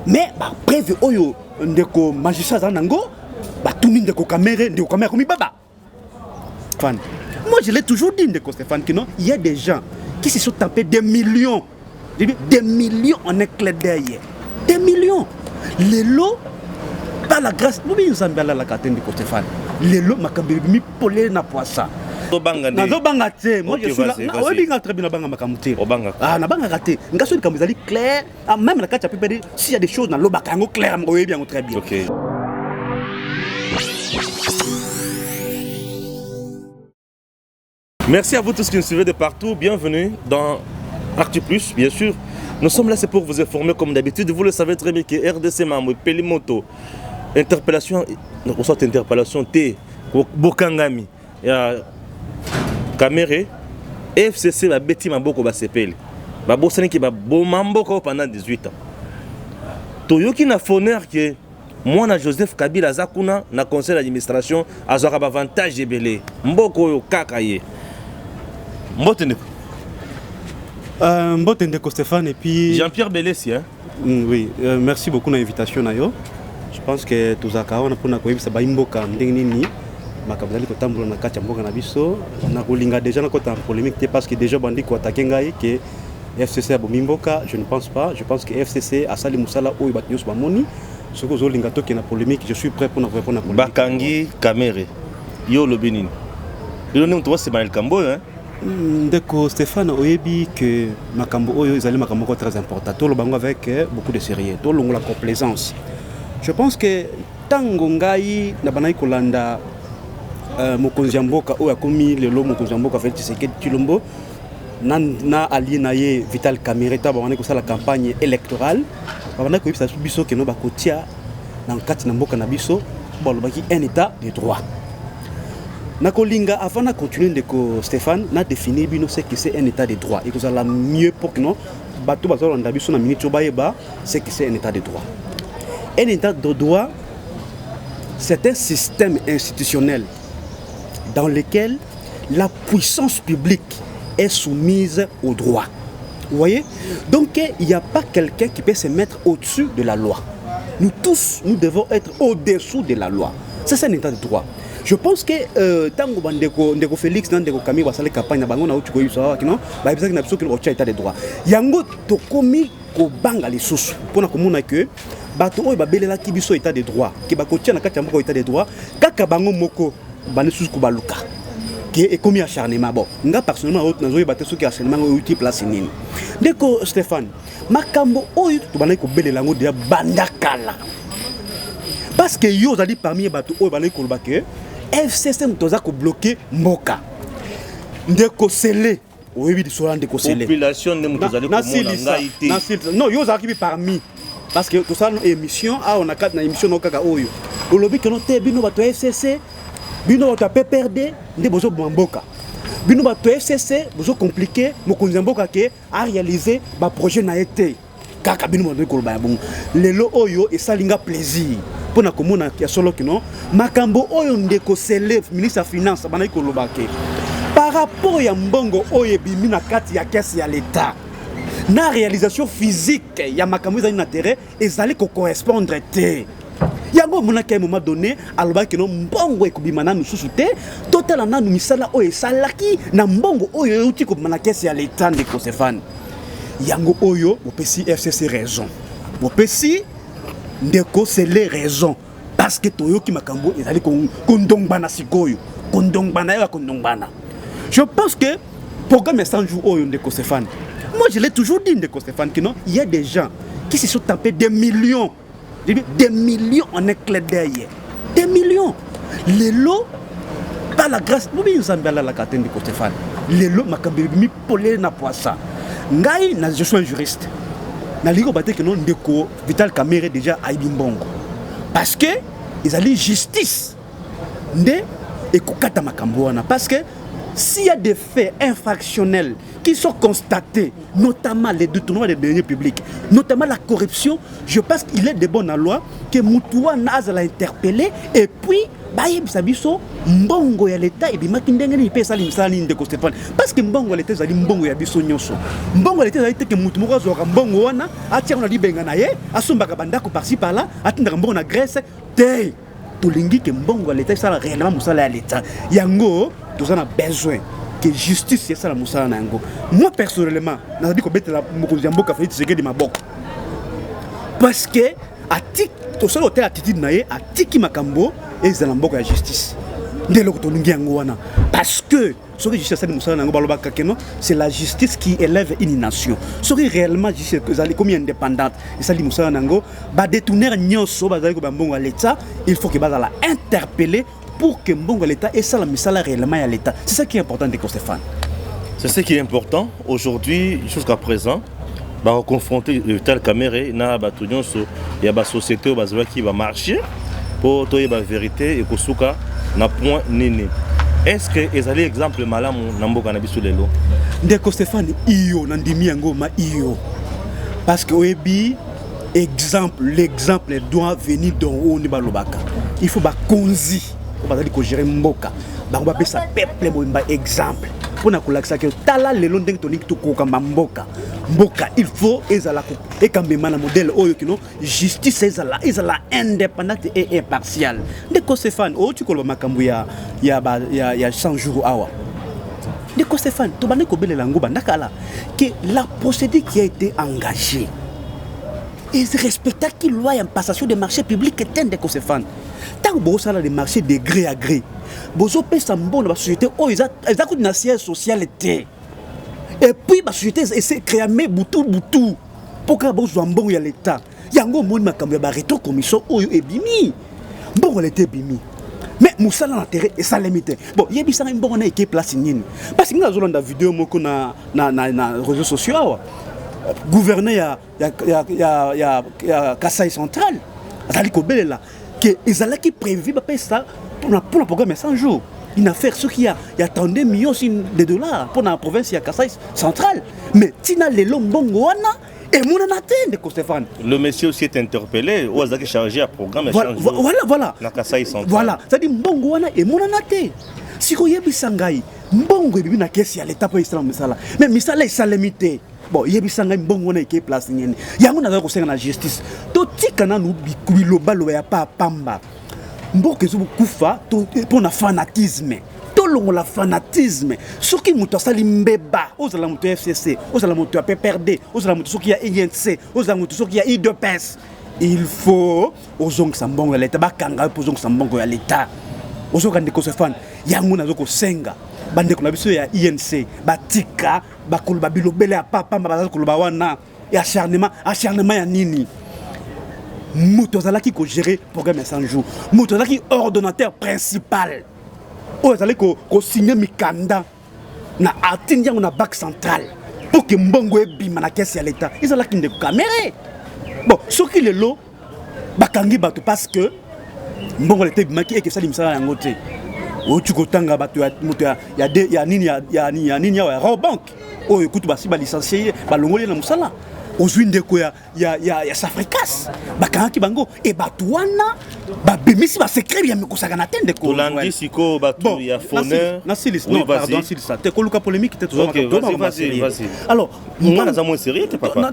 mais ba preuve oyo ndeko magistrat zanango ba tumi ndeko caméra komi baba fan. Moi je l'ai toujours dit ndeko Stéphane que non, il y a des gens qui se sont tapés des millions en un clin d'œil, des millions. Les lots par la grâce nous bien nous la catene ndeko Stéphane, les lots makambiri mi polé na poissa. Moi je suis là. Oui, très bien. Ah, na banga raté. Ngaso comme vous allez clair. Même la carte peut dire s'il y a des choses dans l'eau bakango clair, oui bien très bien. OK. Merci à vous tous qui nous suivez de partout. Bienvenue dans Actu Plus, bien sûr. Nous sommes là c'est pour vous informer comme d'habitude. Vous le savez très bien que RDC Mambo Pelimoto interpellation soit interpellation T Bokangami. Caméra FCC va bêti maboko ba sepeli ba bosani ki ba bomamboko pendant 18 ans toyoki na foner que moi na Joseph Kabila zakuna na conseil d'administration azaka ba avantage ebele mboko yo kaka ye mbotendeko Stéphane et puis Jean-Pierre Belessi hein. Oui, merci beaucoup de l'invitation nayo. Je pense que tozaka on a pour na koyebisa ba imboka ndenge nini makabazali kotambola na kati ya mboka na biso na kolinga déjà na kota polémique parce que déjà bandi ko attaquer ngai que FCC a bomimboka. Je ne pense pas. Je pense que FCC a sali musala oyo batnyos ba moni soko zo linga toke na polémique. Je suis prêt pour na répondre à polémique. Bakangi Caméra yo lo benini yo ne mto se banel kambo hein. Ndeko Stéphane oyebi que makambo oyo ezali makambo très important to lo bango avec beaucoup de sérieux to longo la complaisance. Je pense que tango ngai na banai kolanda mokonzi mboka oyo akomi lelo mokonzi mboka Félix Tshisekedi Tshilombo na allié na ye Vital Kamerhe ta bana ko sala campagne électorale bana ko yebisa biso ke no bakotia na kati na mboka na biso balobaki un état de droit. Na kolinga avant na continuer ndeko Stéphane na définir bino ce que c'est un état de droit et que ça la mieux pour que non bato bazalo nda biso na minute bayeba c'est que c'est un état de droit. Un état de droit c'est un système institutionnel dans lequel la puissance publique est soumise au droit. Vous voyez? Donc il n'y a pas quelqu'un qui peut se mettre au-dessus de la loi. Nous tous, nous devons être au-dessous de la loi. Ça, c'est un état de droit. Je pense que tango bandeko Félix ndeko Camille basale campagne na bango na uti ko yusa kino ba ebisa na biso ko état de droit. Yango to komi ko banga les sources pour na komona que bato oyo babelela ki biso état de droit ki bakotia na kati ya moko état de droit kaka bango moko bani sous ko baluka qui est commis acharnement bon nga personnellement autre nazo yeba te soki acharnement oyo uti place nini ndeko Stéphane makambo oyo to banai ko belela ngo de bandakala parce que yo zali parmi bato oyo banai ko lobake FCC mtoza ko bloquer mboka ndeko sele oyebi di sola ndeko sele population ne mtoza ko mona ngaité non yo zaki parmi parce que tout ça une émission on a quatre na émission no kaka oyo olobi que no te bino bato FCC bino bato PPRD nde bozo mboka bino bato FCC bozo compliqué mokonzi mboka ke a réaliser ba projet na été kaka bino bato ko ba bon lelo oyo et salinga plaisir pour na komona ya solo kino makambo oyo ndeko sele ministre ya finance bana ko lobake par rapport ya mbongo oyo bimi na kati ya caisse ya l'état na réalisation physique ya makambo ezali na terrain ezali ko correspondre te yango mona ka moment donné alobaki no mbongo ekobima na misusu te total na misala oyo esalaki na mbongo oyo euti kobima na caisse ya l'état ndeko Stéphane yango oyo bopesi FCC raison bopesi ndeko c'est les raisons parce que toyoki makambo ezali kondongbana sikoyo kondongbana ya kondongbana. Je pense que programme 100 jours oyo ndeko Stéphane. Moi je l'ai toujours dit ndeko Stéphane que non, il y a des gens qui se sont tapés des millions en un clin d'œil. Des millions. Les lots par la grâce nous bien nous la catene ndeko Stéphane. Les lots makambo mi polé na poissa. Ngai na je suis un juriste. Na ligo baté que non ndeko Vital Kamerhe déjà aibi mbongo. Parce que ils allaient justice. Ndé et kokata makambo wana parce que s'il y a des faits infractionnels qui sont constatés, notamment les détournements des deniers publics, notamment la corruption, je pense qu'il est de bonne loi que Moutouan a interpellé et puis Sabiso, mbongo ya l'État et bima kindenge ni pesa limsali ndeko Stéphane parce que mbongo ya l'État zali mbongo ya biso nyonso mbongo ya l'État zali te que mutu moko zo mbongo wana atia na libenga na ye asomba ka bandako par-ci par-là atinda mbongo na Grèce te tolingi que mbongo ya l'État ça réellement musala ya l'État yango tous on a besoin que justice c'est ça la musala na yango moi personnellement na dit ko betela mokonzi mboka fa tseke de maboko parce que atik to solo hôtel attitude na ye atiki makambo et ils ont la justice. Parce que c'est la justice qui élève une nation. Si réellement justice comme indépendante, il faut que la interpeller pour que l'État et ça la réellement à l'État. C'est ça qui est important de Stéphane. C'est ce qui est important aujourd'hui jusqu'à présent. Confronter telle caméra, il y a une société qui va marcher. Pour toi, la vérité et que souka na point nini. Est-ce que les exemples malamu namboka na biso lelo? Ndeko Stéphane iyo nandimi yango ma iyo. Parce que oyebi l'exemple doit venir d'en haut ni balobaka. Il faut ba konzi, faut ba ko gérer mboka. Ba ko ba pesa peuple mo ba exemple. Pour na kolakisa que tala lelo ndenge to liki to ko kamba mboka. Mboka il faut ezala ko et quand même na modèle oyo kino justice ezala indépendante et impartiale. Ndeko Stéphane o tu ko makambo ya 100 jours awa. Ndeko Stéphane to bane ko belela ngo bandakala que la procédure qui a été engagée et respecta qui loi en passation des marchés publics est Ndeko Stéphane. Tant que ça les marchés de gré à gré. Bozo pesa mbona ba société o ezako na siège socialité. Et puis la société essaie de créer boutou pour que vous soyez bon à l'État. Yango mon makambo ba rétro commission oyo ebimi. Bon l'État ebimi. Mais musala l'intérêt et ça limité. Bon, yebi ça une bonne équipe place nini. Parce que nous avons la vidéo moko na réseaux sociaux. Gouverneur ya Kasaï central. Azali ko belela que ezala qui prévu ba pesa pour le programme 100 jours. Une affaire, ce qu'il y a 32 millions de dollars pour la province de Kasaï centrale. Mais Tina Lelo Mbongoana et Mounanate de Stéphane. Le monsieur aussi est interpellé, ou est chargé à programme. Voilà. Na Kasaï centrale. Voilà. C'est-à-dire Mbongoana et Mounanate. Si vous avez Sangai, Mbongo est na caisse à l'état pour Islam Misala. Mais Misala est salamité. Bon, yebi Sangai Mbongoana est place ni. Yango na ko senga na justice. To tikana nu bikuilo balo ya pa pamba. Mboke zo kufa pour na fanatisme. To longo la fanatisme. Soki muto sali mbeba, ozala muto FCC, ozala muto PPRD, ozala muto soki ya INC, ozala muto soki ya IDPS. Il faut ozong sambongo ya l'État, bakanga po ozong sambongo ya l'État. Ozoka ndeko Stéphane, yango na zoko senga. Bandeko na biso ya INC, batika, bakolo babilo bele ya papa mbaza ko loba wana. Et acharnement ya nini? Moutozala qui gérer programme 100 jours. Moutozala qui ordonnateur principal. Ozala ko signer mikanda na atinja na bac central pour que mbongo ebima na caisse ya l'État. Ils ont la qui de caméra. Bon, ce qui le lot bakangi bato parce que mbongo l'État ebima qui est que ça limsa ya ngote. O tu kotanga bato ya nini ya Robank. O écoute basi ba licencié ba longoli na musala. Aujourd'hui ndeko ya Safricas bakanaki bango e batwana ba bemisi ba secret ya mikosaka na tende ko Tolandi siko batu ya Foneur na silis non pardon silis ça te koluka polémique te toujours vas-y alors moi na zamu sérieux te papa non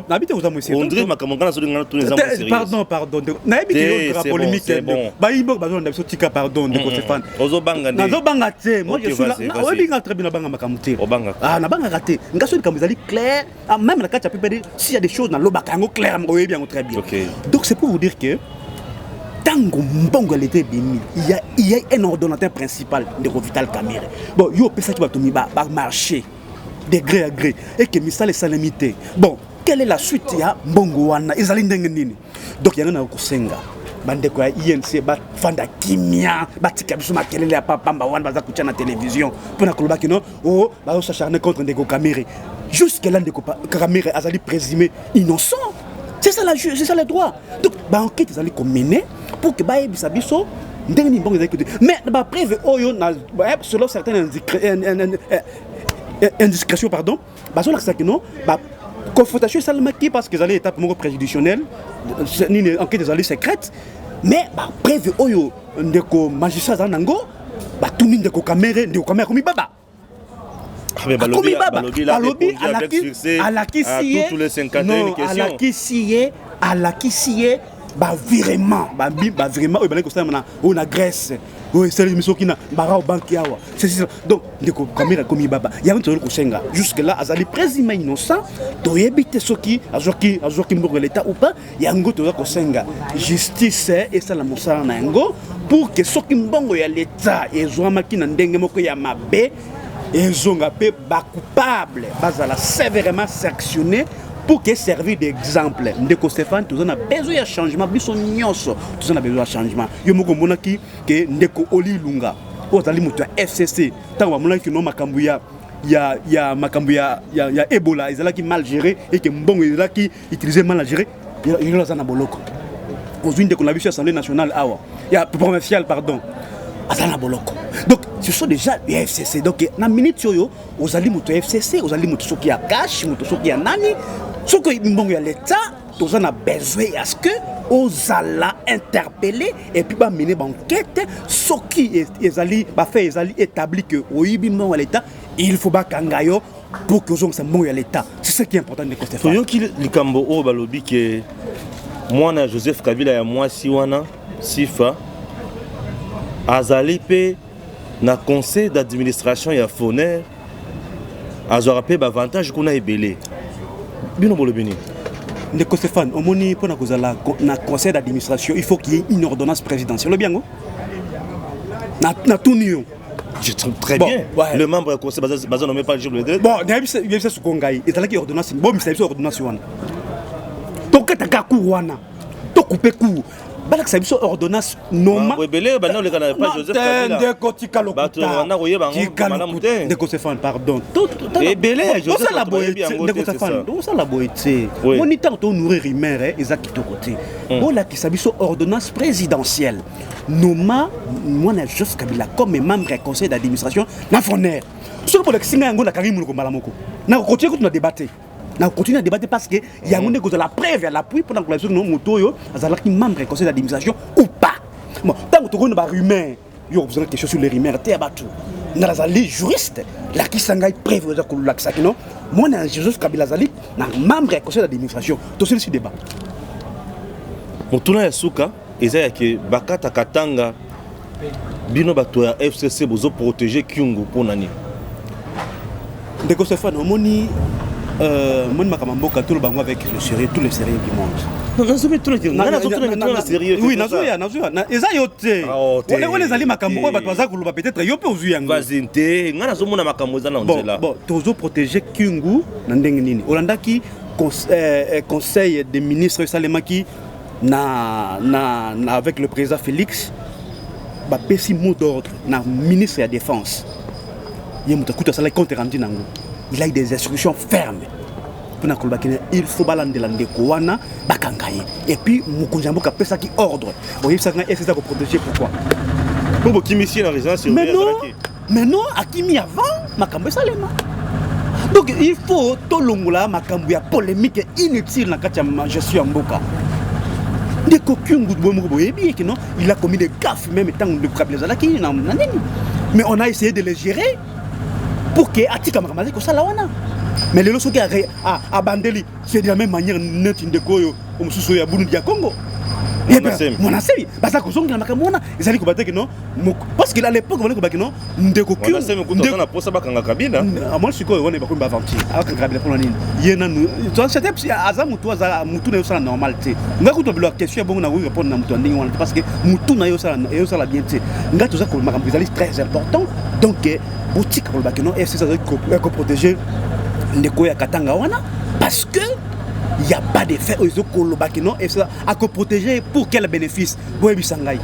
na bité zamu sérieux on dirait makamanga na zo ngana tous les zamu sérieux pardon na bité yo polémique ba ibo ba zona biso tika pardon ndeko Stéphane ozo banga na zo banga te moi je suis là na obi nga très bien banga makamuti na banga raté ngaso kamuzali clair même na kati s'il y a des choses dans l'Obakango, clairement, oui, bien, très bien. Okay. Donc c'est pour vous dire que tant que l'État est béni, il y a un ordonnateur principal de Vital Kamere. Bon, il y a un ça qui va marcher de gré à gré et que Missal est salamité. Bon, quelle est la suite? Il y a Mbongoana, ils allaient n'engenini. Donc il y a un Kosenga. Bande quoi INC ba fanda kimia batika biso makelele ya papa mba wan baza kutia na télévision pour na koloba kino oh ba s'acharner contre Ndeko Kamere jusque là Ndeko Kamere azali présumé innocent. C'est ça le droit. Donc ba enquête azali ko mener pour que ba ebisa biso ndenge mbongo ezali côté mais ba preuve oyo na selon certaines indiscrétion pardon bazola ça que non ba confrontation salamaki parce que ezali étape moko préjudicielle ni enquête ezali secrète mais ba preuve oyo ndeko magistrat za nango ba tumi ndeko caméra komi baba balobi alakisi toutes les 51 questions alakisi ba virement oyo balaki kosala na Grèce oyo esali misoki na bara banki awa c'est donc ndeko caméra komi baba yango tozali kosenga jusque là azali présumé innocent toyebi te soki azwaki mbongo ya l'état ou pas yango tozali kosenga justice esala mosala na yango pour que soki mbongo ya l'état ezwamaki na ndenge moko ya mabe ezonga pe ba coupable bazala sévèrement sanctionné pour que servir d'exemple. Ndeko Stéphane, tout a besoin de changement, biso nyonso, tout a besoin de changement. Yo moko monaki que ndeko Oli Lunga, ozali mutu FCC, tant wa monaki no makambu ya Ebola, ezalaki mal géré et que mbongo ezalaki utilisé mal géré, il a na boloko. Aujourd'hui ndeko na biso Assemblée nationale awa, ya provincial pardon. Azana boloko. Donc ce sont déjà les FCC. Donc na minute yo ozali mutu FCC, ozali mutu soki ya cash, mutu soki ya nani. Ce que l'État, nous avons besoin à ce que nous allons interpeller et puis mener une enquête. Ce qui est établi que l'État, il faut pas qu'il pour que nous ayons l'État. C'est ce qui est important de constater. Il y a que moi, Joseph Kabila et moi, Sifa, Azali pe na conseil d'administration et à Foner, Azora pe avantage qu'on a ébélé. Bino Bolobini. Ndeko Stéphane, au moni pour na conseil d'administration, il faut qu'il y ait une ordonnance présidentielle. Le bien go? Na tout nion. Je trouve très bien. Ouais. Le membre du conseil basé nommé par le jour de l'État. Bon, il y a ce Kongai. Il y a une ordonnance. Bon, il y a une ordonnance. Donc, tu as un wana. Tu as coupé coup. Balak ça une ordonnance non. Rebelle, bah non le Canada pas Joseph Kabila. Ndeko tikalo. Bah tu wana royer bango madame Moutin. Ndeko Stéphane, pardon. Rebelle, Joseph la boîte. Ndeko Stéphane, on ça la boîte. Moniteur to nourrir rimer ezaki to côté. Bola qui sabiso ordonnance présidentielle. Noma moi na Joseph Kabila comme membre du conseil d'administration na Foner. Ce que pour le singa yango na Karim ko malamoko. Na continuer ko na débattre. On continue à débattre parce que il y a la preuve à l'appui pour la collaboration de nos motos, qui membre du conseil d'administration ou pas. Bon, tant que tu as des rumeurs, il y a besoin de questions sur les rumeurs, tu es abattu. Nous avons les juristes, là qui sont preuve de la non. Moi, je suis Joseph Kabila Zali, membre du conseil d'administration. Tout ce débat. Motuna Yasuka, Ezaya que Bakata Katanga, Bino Batoya FCC, vous protéger Kyungu pour Nani. Ndeko Stéphane, Omoni. Moi, je suis tout le bango avec le sérieux, tous les sérieux du monde. Non, sérieux. Oui, Ezayote. On les alliés makambo, peut-être yo peut jouer en Vazinte, ngana zo mona makambo za na nzela. Bon, tozo protéger Kyungu na ndenge nini. Olanda ki conseil des ministres Salemaki na avec le président Félix ba pesi mot d'ordre na ministre de la défense. Yemuta kuta sala compte rendu nango. Il a eu des instructions fermes. Il faut balander la ndekouana, bakangaye. Et puis, Moukounjambo a fait ça qui ordre. Vous voyez, ça c'est ça pour protéger. Pourquoi? Pour Kimi ici, la résidence. Mais non, à Kimi avant, Makambo Salema. Donc, il faut tout le monde là, Makambo, il y a polémique inutile dans la gestion en Boka. Il a commis des gaffes, même tant que le câble mais on a essayé de les gérer. Pour que Atika Makamazé que ça la wana. Mais les lorsque à Bandeli, c'est de la même manière net indekoyo comme sous ya Burundi ya Congo. Mon ancien, parce que son Makamona, ils allaient combattre que non, parce que à l'époque on allait combattre non, ndeko Kyungu. On a posé bakanga Kabila. Moi je suis quoi on est pas comme aventure. Avec Kabila pour l'année. Yena nous, c'était azamu toi za mutu na yo ça normalité. Ngako to bila question bon na oui répondre na mutu ndingi parce que mutu na yo ça bien tu. Ngako ça comme Makambo très important. Donc boutique pour le bakino et c'est ça que protéger ndeko ya Katanga wana parce que il y a pas de fait aux kolobakino et ça à protéger pour quel bénéfice boyebi sangai.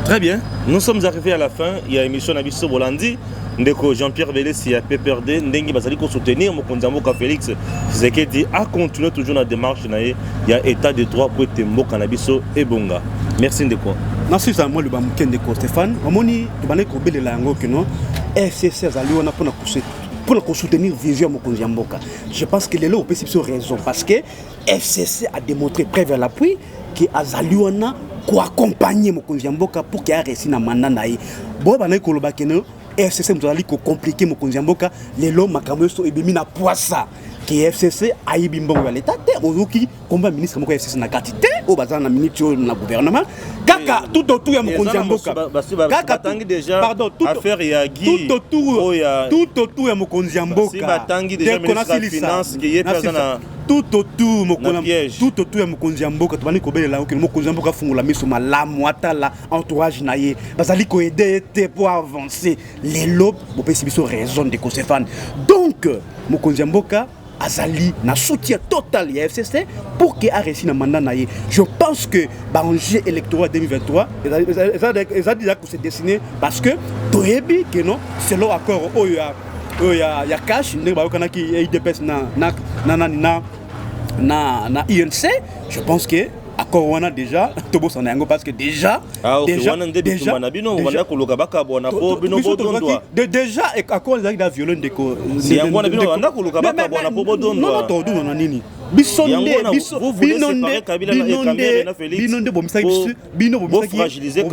Très bien, nous sommes arrivés à la fin. Il y a émission Nabiso Bolandi ndeko Jean-Pierre Vélesi a PPRD ndengi bazali ko soutenir Mokonzamboka Félix Tshisekedi a continuer toujours la démarche na il y a état de droit pour être mboka Nabiso et bonga. Merci ndeko. Non, c'est ça, moi, le bamouken de Stéphane. Amoni, tu vas nous dire que non, FCC, pour soutenir Vision Mokonzi Mboka. Je pense que les lots ont raison parce que FCC a démontré preuve à l'appui que Azaliwana ko accompagner Mokonzi Mboka pour qu'il y ait réussi na mandat naï. Bon, bah, nous avons FCC nous a dit que compliqué Mokonzi Mboka, les lots makambo so ebimi na poissa. Que FCC a eu bimbongo à l'état aujourd'hui combat ministre moko FCC na quantité au bazar na ministre na gouvernement kaka tout autour ya Mokonzi Mboka kaka tangi déjà pardon affaire ya Guy tout autour ya Mokonzi Mboka batangi déjà ministre de finance qui est persona tout autour ya Mokonzi Mboka tobani ko belela que Mokonzi Mboka fungola miso malamu atala entourage na ye bazali ko aider pour avancer les lobes bo pesi biso raison de Stéphane donc Mokonzi Mboka Azali na soutien total ya FCC pour qu'il ait réussi na mandat naïe. Je pense que l'enjeu électoral 2023 ça déjà que c'est dessiné parce que toyebi que non selon accord il y a cash ne ba kana ki IDPS na INC je pense que accord on a déjà tobo son yango parce que déjà déjà accord il a violé des co si yango na bino anda kuluka baka bona pobo dondo non todo na nini bisonde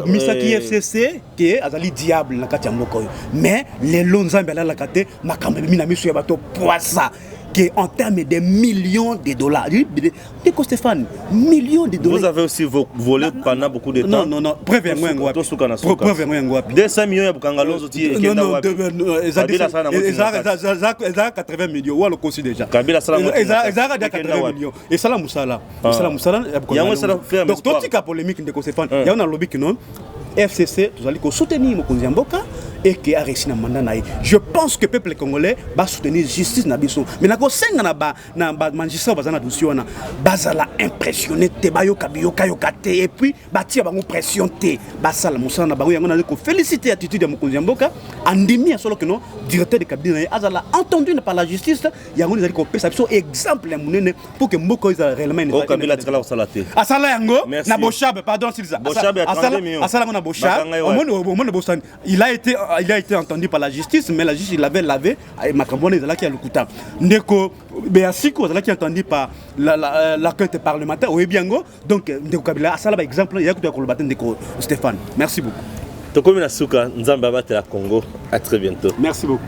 misaki FCC qui azali diable na kati ya moko mais les lonzambe ala la kate makambe mina miso ya bato poissa que en termes de millions de dollars. Déco Stéphane, millions de dollars. Vous avez aussi volé pendant beaucoup de temps. Non, préviens-moi un guap. Préviens-moi un guap. 200 millions de Kangalons aussi. Non, ils ont 80 millions. Ou alors aussi déjà. Kabila Salam. Ils ont 80 millions. Et Salam Moussala. Donc, tout ce qui a polémique de Stéphane, il y a un lobby qui non. FCC, nous allons soutenir Mokonzi Mboka et qui a réussi dans le mandat. Je pense que le peuple congolais va soutenir la justice. Mais il y a un magistrat qui a impressionné, et puis il y a une pression. Féliciter l'attitude de Mokonzi Mboka. Andimi, directeur de cabinet, a entendu par la justice. Il y a un exemple pour que Mboka soit réellement. Il a été entendu par la justice, mais la justice l'avait lavé. Macambone est là qui a le coup. Ndeko Béasiko est là qui a entendu par la quête parlementaire. Donc, Ndeko Kabila, ça là exemple, il y a Ndeko Stéphane. Merci beaucoup. Tokomi Nasuka, Nzamba Batela Congo. À très bientôt. Merci beaucoup.